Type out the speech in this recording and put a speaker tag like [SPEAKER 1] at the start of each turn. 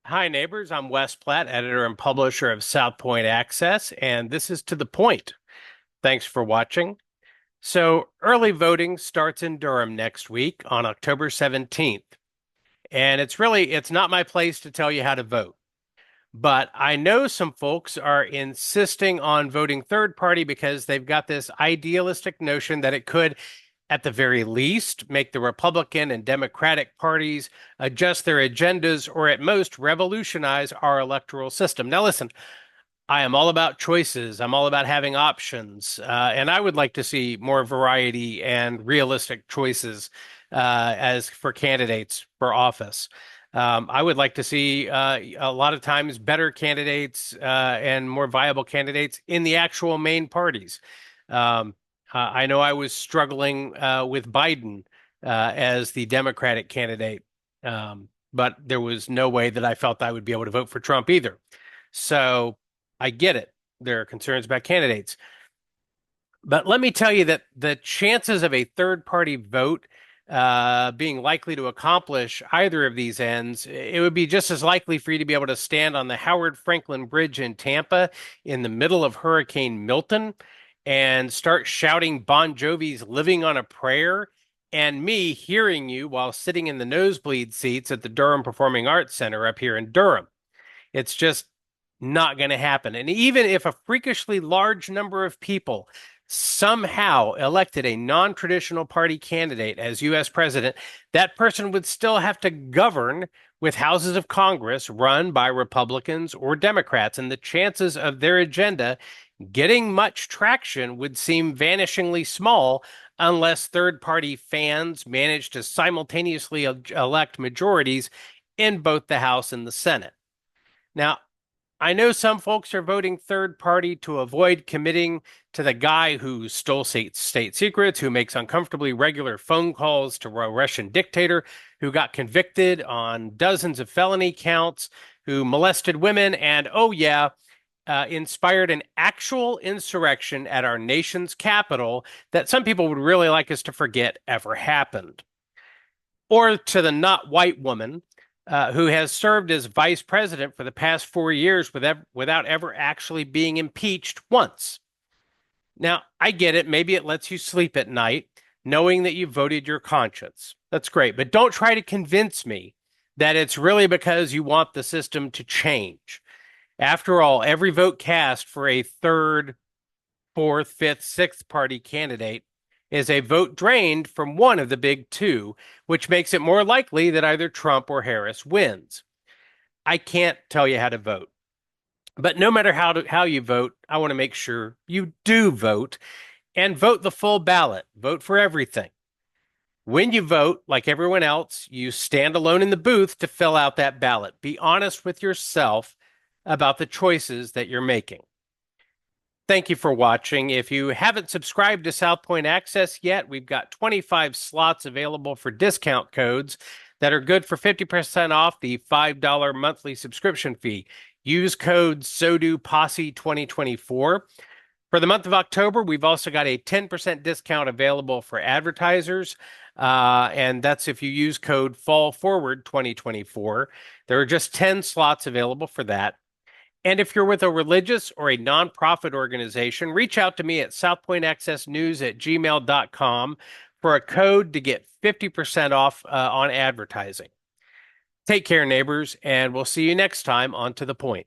[SPEAKER 1] Hi, neighbors. I'm Wes Platt, editor and publisher of Southpoint Access, and this is To the Point. Thanks for watching. So, early voting starts in Durham next week on October 17th. And it's not my place to tell you how to vote. But I know some folks are insisting on voting third party because they've got this idealistic notion that it could, at the very least, make the Republican and Democratic parties adjust their agendas or at most revolutionize our electoral system. Now, listen, I am all about choices. I'm all about having options. And I would like to see more variety and realistic choices as for candidates for office. I would like to see a lot of times better candidates and more viable candidates in the actual main parties. I know I was struggling with Biden as the Democratic candidate, but there was no way that I felt I would be able to vote for Trump either. So I get it. There are concerns about candidates. But let me tell you that the chances of a third party vote being likely to accomplish either of these ends, it would be just as likely for you to be able to stand on the Howard Franklin Bridge in Tampa in the middle of Hurricane Milton and start shouting Bon Jovi's Living on a Prayer and me hearing you while sitting in the nosebleed seats at the Durham Performing Arts Center up here in Durham. It's just not going to happen. And even if a freakishly large number of people somehow elected a non-traditional party candidate as U.S. president, that person would still have to govern with houses of Congress run by Republicans or Democrats. And the chances of their agenda getting much traction would seem vanishingly small unless third-party fans manage to simultaneously elect majorities in both the House and the Senate. Now, I know some folks are voting third party to avoid committing to the guy who stole state secrets, who makes uncomfortably regular phone calls to a Russian dictator, who got convicted on dozens of felony counts, who molested women, and oh, yeah, inspired an actual insurrection at our nation's capital that some people would really like us to forget ever happened. Or to the not white woman who has served as vice president for the past 4 years without ever actually being impeached once. Now, I get it. Maybe it lets you sleep at night knowing that you voted your conscience. That's great. But don't try to convince me that it's really because you want the system to change. After all, every vote cast for a third, fourth, fifth, sixth party candidate is a vote drained from one of the big two, which makes it more likely that either Trump or Harris wins. I can't tell you how to vote. But no matter how you vote, I want to make sure you do vote and vote the full ballot. Vote for everything. When you vote, like everyone else, you stand alone in the booth to fill out that ballot. Be honest with yourself about the choices that you're making. Thank you for watching. If you haven't subscribed to Southpoint Access yet, we've got 25 slots available for discount codes that are good for 50% off the $5 monthly subscription fee. Use code SODUPOSSE2024. For the month of October, we've also got a 10% discount available for advertisers, and that's if you use code FALLFORWARD2024. There are just 10 slots available for that. And if you're with a religious or a nonprofit organization, reach out to me at southpointaccessnews@gmail.com for a code to get 50% off on advertising. Take care, neighbors, and we'll see you next time on To the Point.